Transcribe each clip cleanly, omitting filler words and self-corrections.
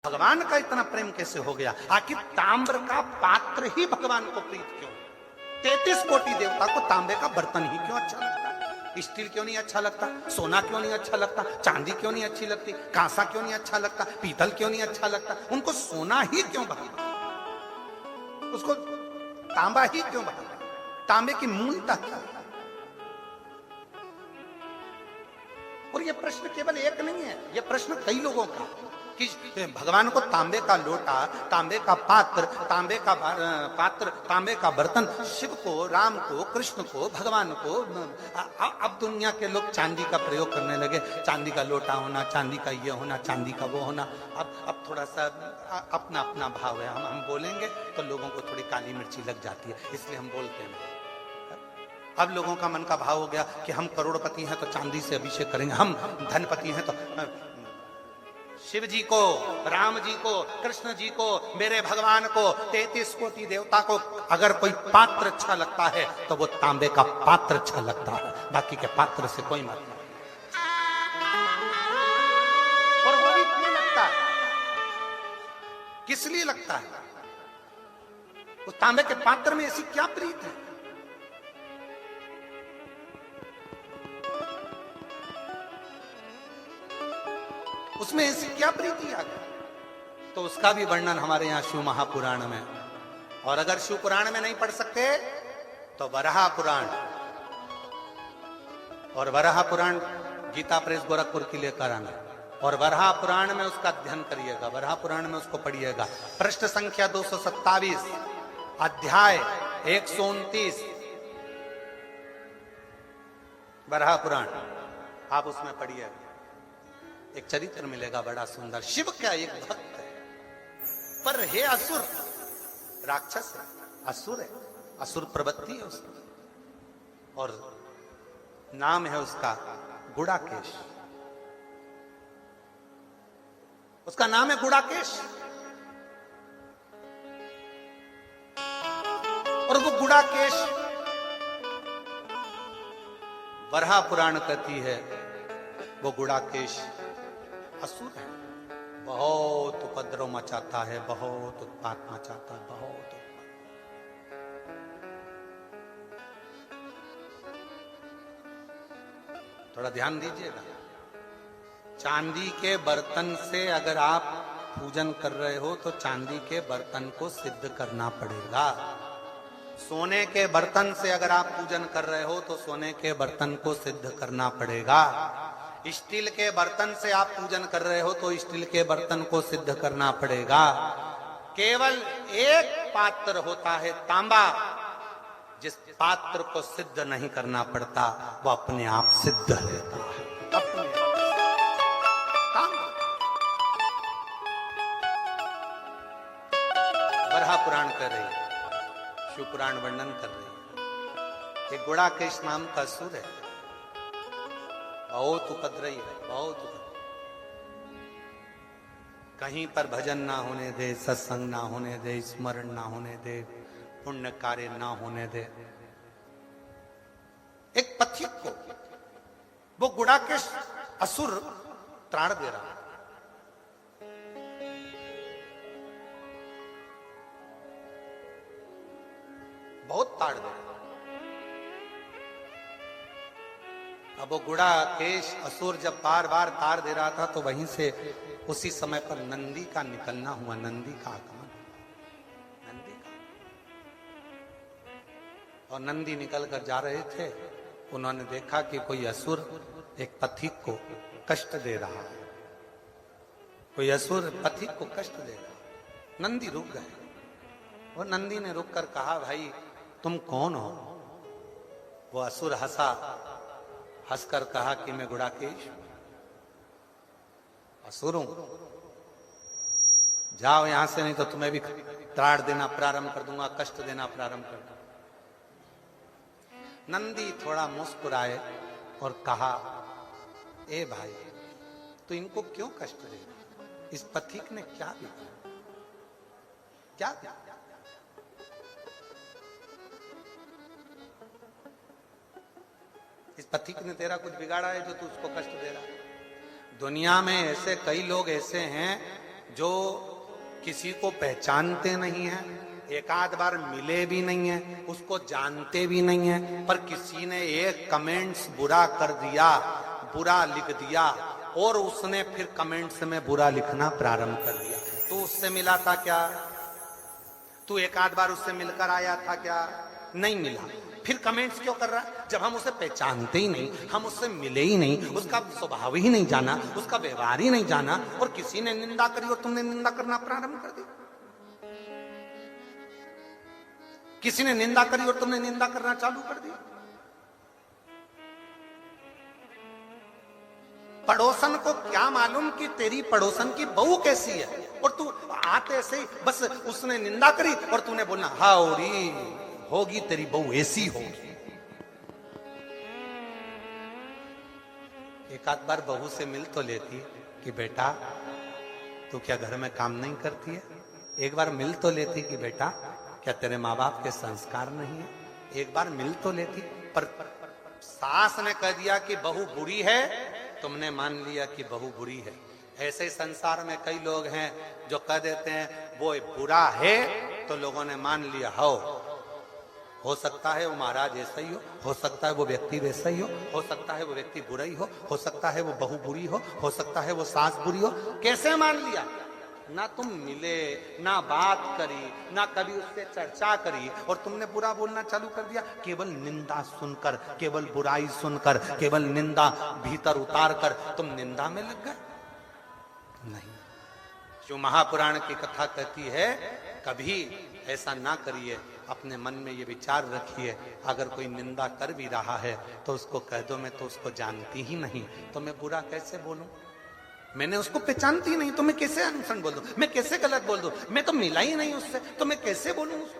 भगवान का इतना प्रेम कैसे हो गया? आखिर ताम्र का पात्र ही भगवान को प्रीत क्यों? 33 कोटि देवता को तांबे का बर्तन ही क्यों अच्छा लगता? स्टील क्यों नहीं अच्छा लगता? सोना क्यों नहीं अच्छा लगता? चांदी क्यों नहीं अच्छी लगती? कांसा क्यों नहीं अच्छा लगता? पीतल क्यों नहीं अच्छा लगता? उनको सोना ही क्यों भाता? उसको तांबा ही क्यों भाता? तांबे की मूलता क्या? और ये प्रश्न केवल एक नहीं है, ये प्रश्न कई लोगों का कि भगवान को तांबे का लोटा, तांबे का पात्र, तांबे का बर्तन, शिव को, राम को, कृष्ण को, भगवान को। अब दुनिया के लोग चांदी का प्रयोग करने लगे, चांदी का लोटा होना, चांदी का ये होना, चांदी का वो होना। अब थोड़ा सा अपना अपना भाव है, हम बोलेंगे तो लोगों को थोड़ी काली मिर्ची लग जाती है, इसलिए हम बोलते हैं। अब लोगों का मन का भाव हो गया कि हम करोड़पति हैं तो चांदी से अभिषेक करेंगे, हम धनपति हैं तो शिव जी को, राम जी को, कृष्ण जी को, मेरे भगवान को, 33 कोटि देवता को अगर कोई पात्र अच्छा लगता है तो वो तांबे का पात्र अच्छा लगता है, बाकी के पात्र से कोई मतलब नहीं। और वो भी क्यों लगता है? किस लिए लगता है? उस तांबे के पात्र में ऐसी क्या प्रीत है? उसमें ऐसी क्या प्रीति आ गई? तो उसका भी वर्णन हमारे यहां शिव महापुराण में। और अगर शिव पुराण में नहीं पढ़ सकते तो वराह पुराण, और वराह पुराण गीता प्रेस गोरखपुर की लेकर आना, और वराह पुराण में उसका अध्ययन करिएगा, वराह पुराण में उसको पढ़िएगा। पृष्ठ संख्या 227, अध्याय 129, वराह पुराण आप उसमें पढ़िएगा, एक चरित्र मिलेगा बड़ा सुंदर। शिव क्या एक भक्त है, पर हे असुर, राक्षस है, असुर है, असुर प्रवृत्ति है उसकी, और नाम है उसका गुड़ाकेश। उसका नाम है गुड़ाकेश, और वो गुड़ाकेश वराह पुराण कहती है वो गुड़ाकेश असुर है, बहुत उपद्रव मचाता है, बहुत उत्पात मचाता है, बहुत उत्पात। थोड़ा ध्यान दीजिएगा, चांदी के बर्तन से अगर आप पूजन कर रहे हो तो चांदी के बर्तन को सिद्ध करना पड़ेगा। सोने के बर्तन से अगर आप पूजन कर रहे हो तो सोने के बर्तन को सिद्ध करना पड़ेगा। स्टील के बर्तन से आप पूजन कर रहे हो तो स्टील के बर्तन को सिद्ध करना पड़ेगा। केवल एक पात्र होता है तांबा, जिस पात्र को सिद्ध नहीं करना पड़ता वो अपने आप सिद्ध रहता है, अपने तांबा। वराह पुराण कर रही है, शिव पुराण वर्णन कर रही है। एक गुड़ाकेश नाम का असुर है, बहुत उपद्रवी है, बहुत उपद्रवी। कहीं पर भजन ना होने दे, सत्संग ना होने दे, स्मरण ना होने दे, पुण्य कार्य ना होने दे। एक पथिक को वो गुड़ाकेश असुर त्राण दे रहा है। बहुत ताड़ दे रहा है। अब वो गुड़ाकेश असुर जब बार बार तार दे रहा था तो वहीं से उसी समय पर नंदी का निकलना हुआ, नंदी का आगमन, नंदी का। और नंदी निकल कर जा रहे थे, उन्होंने देखा कि कोई असुर एक पथिक को कष्ट दे रहा है, कोई असुर पथिक को कष्ट दे रहा है। नंदी रुक गए, और नंदी ने रुक कर कहा, भाई तुम कौन हो? वो असुर हंसा, हंसकर कहा कि मैं गुड़ाकेश असुर हूं, जाओ यहां से, नहीं तो तुम्हें भी त्राण देना प्रारंभ कर दूंगा, कष्ट देना प्रारंभ कर दूंगा। नंदी थोड़ा मुस्कुराए और कहा, ए भाई तो इनको क्यों कष्ट दे? इस पथिक ने क्या दिया? क्या दिया? इस पथिक ने तेरा कुछ बिगाड़ा है जो तू उसको कष्ट दे रहा है? दुनिया में ऐसे कई लोग ऐसे हैं जो किसी को पहचानते नहीं है, एक आध बार मिले भी नहीं है, उसको जानते भी नहीं है, पर किसी ने एक कमेंट्स बुरा कर दिया, बुरा लिख दिया और उसने फिर कमेंट्स में बुरा लिखना प्रारंभ कर दिया, तो उससे मिला था क्या? तू एक आध बार उससे मिलकर आया था क्या? नहीं मिला, फिर कमेंट्स क्यों कर रहा? जब हम उसे पहचानते ही नहीं, हम उससे मिले ही नहीं, उसका स्वभाव ही नहीं जाना, उसका व्यवहार ही नहीं जाना, और किसी ने निंदा करी और तुमने निंदा करना प्रारंभ कर दी। किसी ने निंदा करी और तुमने निंदा करना चालू कर दी। पड़ोसन को क्या मालूम कि तेरी पड़ोसन की बहू कैसी है, और तू आते से बस उसने निंदा करी और तूने बोलना हाउरी होगी तेरी बहू ऐसी होगी। एक आध बार बहू से मिल तो लेती कि बेटा तू क्या घर में काम नहीं करती है? एक बार मिल तो लेती कि बेटा क्या तेरे माँ बाप के संस्कार नहीं है? एक बार मिल तो लेती, पर सास ने कह दिया कि बहू बुरी है, तुमने मान लिया कि बहू बुरी है। ऐसे ही संसार में कई लोग हैं जो कह देते हैं वो बुरा है, तो लोगों ने मान लिया हो सकता है वो महाराज ऐसा ही हो सकता है वो व्यक्ति वैसा ही हो सकता है वो व्यक्ति बुरा ही हो सकता है वो बहू बुरी हो सकता है वो सास बुरी हो। कैसे मान लिया? ना तुम मिले, ना बात करी, ना कभी उससे चर्चा करी, और तुमने बुरा बोलना चालू कर दिया। केवल निंदा सुनकर, केवल बुराई सुनकर, केवल निंदा भीतर उतार कर तुम निंदा में लग गए। नहीं, जो महापुराण की कथा कहती है कभी ऐसा ना करिए, अपने मन में ये विचार रखिए, अगर कोई निंदा कर भी रहा है तो उसको कह दो मैं तो उसको जानती ही नहीं, तो मैं बुरा कैसे बोलूं? मैंने उसको पहचानती नहीं तो मैं कैसे अनुसरण बोल दूं? मैं कैसे गलत बोल दूं? मैं तो मिला ही नहीं उससे, तो मैं कैसे बोलूं उसको?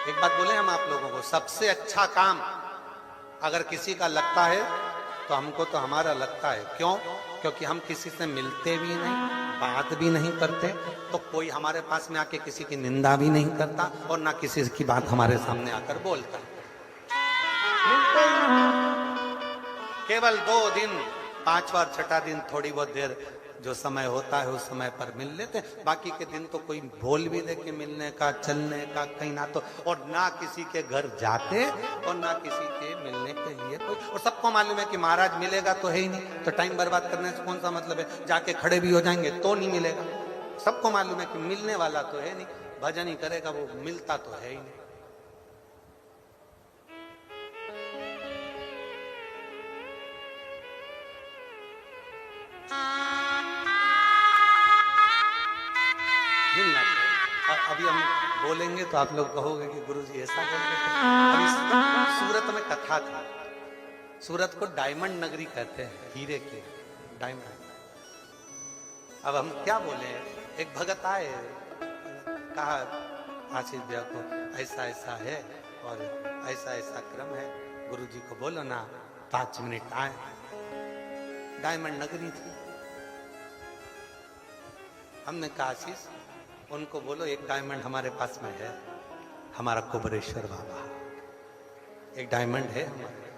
एक बात बोले हम आप लोगों को, सबसे अच्छा काम अगर किसी का लगता है तो हमको तो हमारा लगता है। क्यों? क्योंकि हम किसी से मिलते भी नहीं, बात भी नहीं करते, तो कोई हमारे पास में आके किसी की निंदा भी नहीं करता और ना किसी की बात हमारे सामने आकर बोलता। मिलते ही नहीं। केवल 2 दिन, 5वां 6ठा दिन थोड़ी बहुत देर जो समय होता है उस समय पर मिल लेते, बाकी के दिन तो कोई बोल भी दे के मिलने का, चलने का कहीं ना, तो और ना किसी के घर जाते और ना किसी के मिलने के लिए कोई। और सबको मालूम है कि महाराज मिलेगा तो है ही नहीं, तो टाइम बर्बाद करने से कौन सा मतलब है? जाके खड़े भी हो जाएंगे तो नहीं मिलेगा। सबको मालूम है कि मिलने वाला तो है नहीं, भजन ही करेगा वो, मिलता तो है ही नहीं। अभी हम बोलेंगे तो आप लोग कहोगे कि गुरुजी ऐसा बोलते थे। अभी सूरत में कथा थी, सूरत को डायमंड नगरी कहते हैं, हीरे के डायमंड। अब हम क्या बोले, एक भगत आए, कहा आशीष भैया को ऐसा ऐसा है और ऐसा ऐसा क्रम है, गुरुजी को बोलो ना 5 मिनट आए। डायमंड नगरी थी। हमने कहा आशीष उनको बोलो एक डायमंड हमारे पास में है, हमारा कुबरेश्वर बाबा, एक डायमंड है हमारे,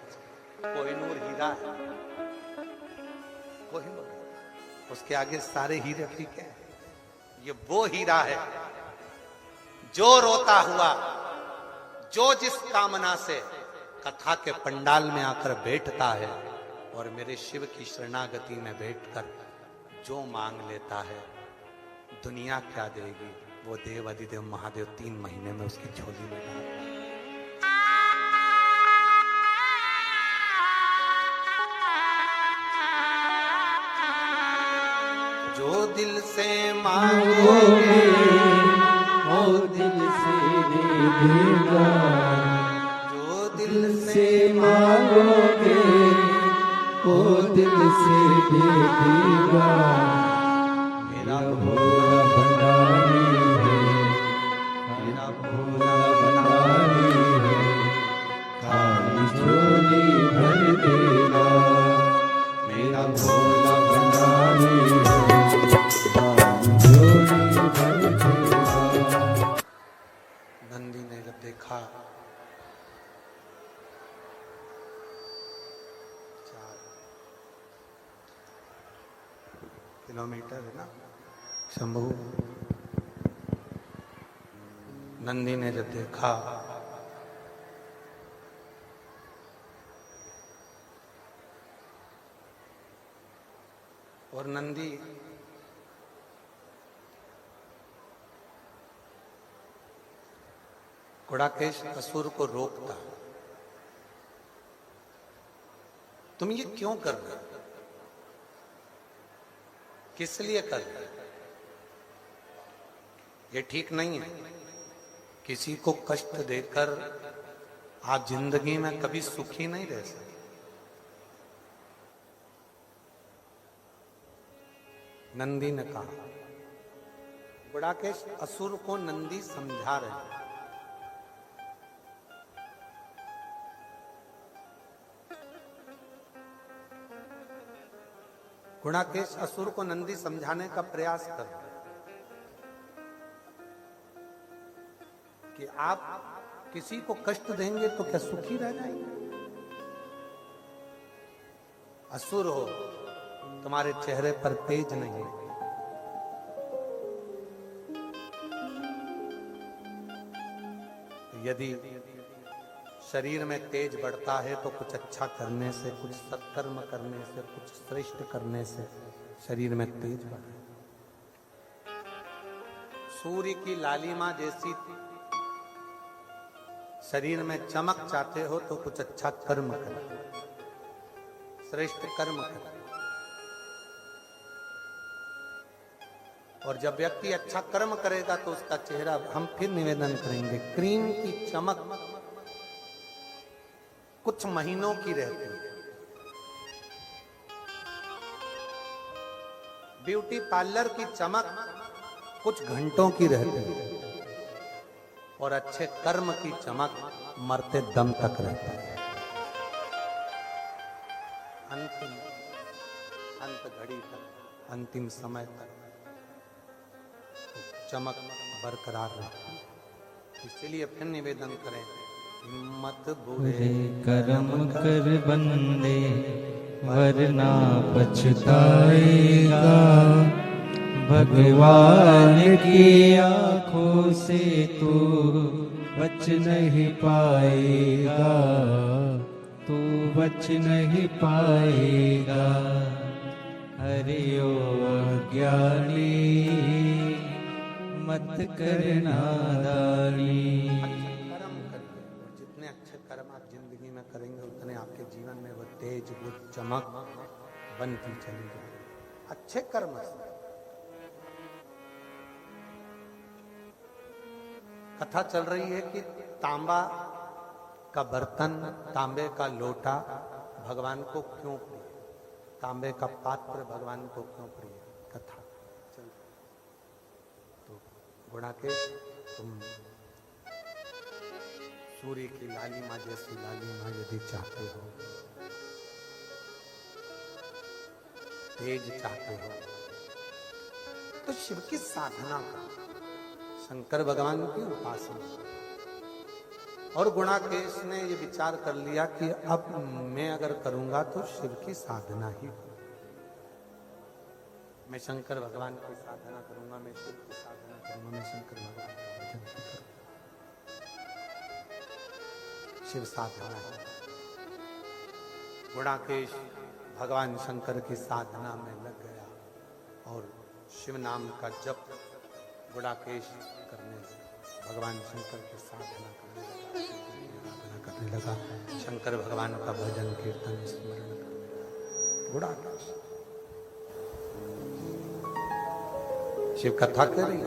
कोहिनूर हीरा है, कोहिनूर, उसके आगे सारे हीरे फीके हैं। ये वो हीरा है जो रोता हुआ, जो जिस कामना से कथा के पंडाल में आकर बैठता है और मेरे शिव की शरणागति में बैठकर जो मांग लेता है, दुनिया क्या देगी, वो देव अधिदेव महादेव 3 महीने में उसकी झोली में डाल। जो दिल से मांगोगे वो दिल से दे देगा, जो दिल से मांगोगे वो दिल से दे देगा। मेरा भोला भंडारी है, मेरा भोला भंडारी है, खाली झोली भर देगा। मेरा भोला भंडारी है, खाली झोली भर देगा। नंदी ने जब देखा किलोमीटर है ना शंभू। नंदी ने जब देखा और नंदी गुड़ाकेश असुर को रोकता, तुम ये क्यों कर रहे हो, किस लिए कर रहे हो, ये ठीक नहीं है। किसी को कष्ट देकर आप जिंदगी में कभी सुखी नहीं रह सकते। नंदी ने कहा, गुड़ाकेश असुर को नंदी समझा रहे हैं। गुड़ाकेश असुर को नंदी समझाने का प्रयास कर रहे कि आप किसी को कष्ट देंगे तो क्या सुखी रह जाएंगे। असुर हो, तुम्हारे चेहरे पर तेज नहीं है। यदि शरीर में तेज बढ़ता है तो कुछ अच्छा करने से, कुछ सत्कर्म करने से, कुछ श्रेष्ठ करने से शरीर में तेज बढ़े। सूर्य की लालिमा जैसी शरीर में चमक चाहते हो तो कुछ अच्छा कर्म करो, श्रेष्ठ कर्म करो। और जब व्यक्ति अच्छा कर्म करेगा तो उसका चेहरा, हम फिर निवेदन करेंगे, क्रीम की चमक कुछ महीनों की रहती है। ब्यूटी पार्लर की चमक कुछ घंटों की रहती है। और अच्छे कर्म की चमक मरते दम तक रहती है। अंत घड़ी तक, अंतिम समय तक चमक बरकरार रहती है। इसलिए फिर निवेदन करें, हिम्मत बुरे कर्म कर बंदे वरना पछताएगा। भगवान की आंखों से तू बच नहीं पाएगा, तू बच नहीं पाएगा। हरि ओ अज्ञानी मत करना दानी। कर्म करिए, और जितने अच्छे कर्म आप जिंदगी में करेंगे उतने आपके जीवन में वो तेज, वो चमक बनती चली जाएगी। अच्छे कर्म से। कथा चल रही है कि तांबा का बर्तन, तांबे का लोटा भगवान को क्यों प्रिय, तांबे का पात्र भगवान को क्यों प्रिय। कथा चल रही। तो गुड़ाकेश, तुम सूर्य की लालिमा जैसी लालिमा यदि चाहते हो, तेज चाहते हो, तो शिव की साधना करो, शंकर भगवान की उपासना। और गुणाकेश ने ये विचार कर लिया कि अब मैं अगर करूंगा तो शिव की साधना ही करूंगा। मैं शंकर भगवान की साधना करूंगा, मैं शिव की साधना करूंगा, मैं शंकर भगवान का भजन करूंगा। शिव साधना है। गुणाकेश भगवान शंकर की साधना में लग गया और शिव नाम का जप गुड़ाकेश करने से भगवान शंकर की साधना करने लगा, शंकर भगवान का भजन कीर्तन स्मरण करने लगा। गुड़ाकेश शिव कथा कह रही है।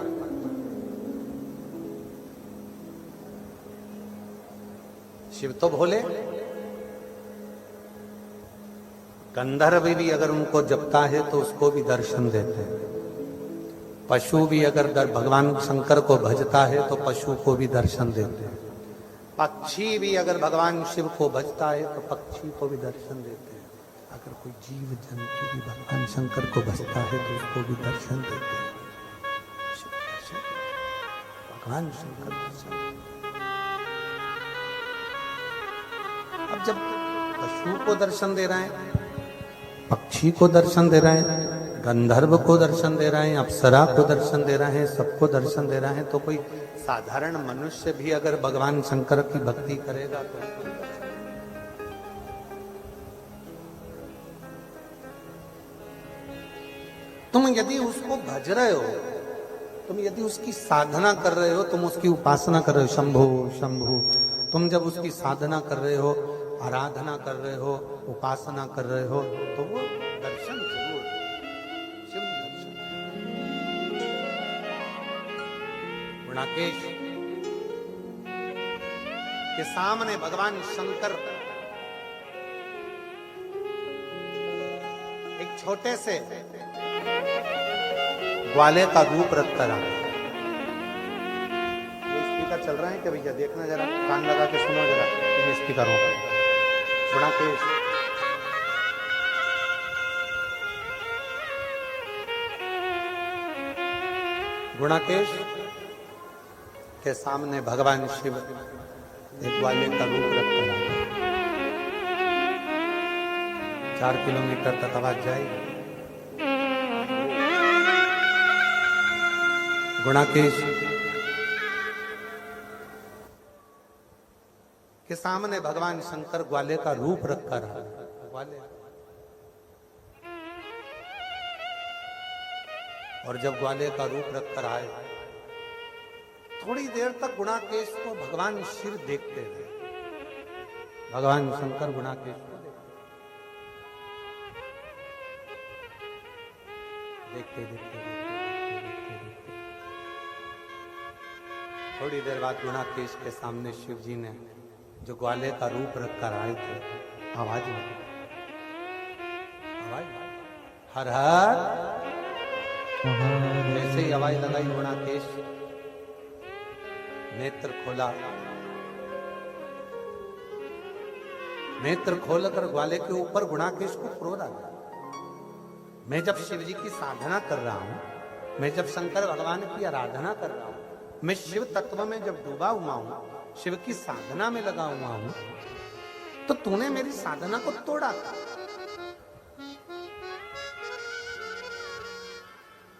शिव तो भोले, गंधर्व भी अगर उनको जपता है तो उसको भी दर्शन देते हैं। पशु भी अगर भगवान शंकर को भजता है तो पशु को भी दर्शन देते हैं। पक्षी भी अगर भगवान शिव को भजता है तो पक्षी को भी दर्शन देते हैं। अगर कोई जीव जंतु भी भगवान शंकर को भजता है तो उसको भी दर्शन देते हैं। भगवान शंकर दर्शन। अब जब पशु को दर्शन दे रहे हैं, पक्षी को दर्शन दे रहे हैं, गंधर्व को दर्शन दे रहे हैं, अप्सरा को दर्शन दे रहे हैं, सबको दर्शन दे रहे हैं, तो कोई साधारण मनुष्य भी अगर भगवान शंकर की भक्ति करेगा तो तुम यदि उसको भज रहे हो, तुम यदि उसकी साधना कर रहे हो, तुम उसकी उपासना कर रहे हो, शंभो शंभो, तुम जब उसकी साधना कर रहे हो, आराधना कर रहे हो, उपासना कर रहे हो, तो वो दर्शन जरूर शिव दर्शन। गुणाकेश के सामने भगवान शंकर एक छोटे से ग्वाले का रूप रख कर आए। ये स्पीकर चल रहा है क्या भैया? देखना जरा, कान लगा के सुनो जरा इन स्पीकरों का। गुणाकेश गुणाकेश के सामने भगवान शिव एक ग्वाले का रूप रख कर आए। 4 किलोमीटर तक आवाज जाएगी। गुणाकेश के सामने भगवान शंकर ग्वाले का रूप रखकर ग्वाले, और जब ग्वाले का रूप रखकर आए, थोड़ी देर तक गुणाकेश को भगवान शिव देखते रहे। भगवान शंकर गुणाकेश को देखते देखते थोड़ी देर बाद गुणाकेश के सामने शिव जी ने जो ग्वाले का रूप रखकर आए थे, आवाज हर हर जैसे ही आवाज लगाई, गुणाकेश नेत्र खोला, नेत्र खोलकर ग्वाले के ऊपर गुणाकेश को क्रोध आ गया। मैं जब शिव जी की साधना कर रहा हूं, मैं जब शंकर भगवान की आराधना कर रहा हूं, मैं शिव तत्व में जब डूबा हुआ हूं, शिव की साधना में लगा हुआ हूं, तो तूने मेरी साधना को तोड़ा।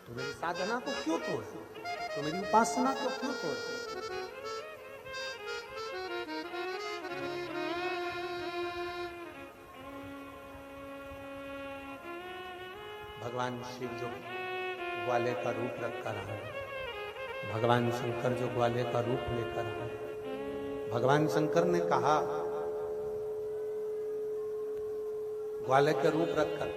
तू मेरी साधना को क्यों तोड़ा? तो मेरी उपासना को क्यों तोड़ा? भगवान शिव जो ग्वाले का रूप रखकर आए, भगवान शंकर जो ग्वाले का रूप लेकर आए, भगवान शंकर ने कहा ग्वाले के रूप रखकर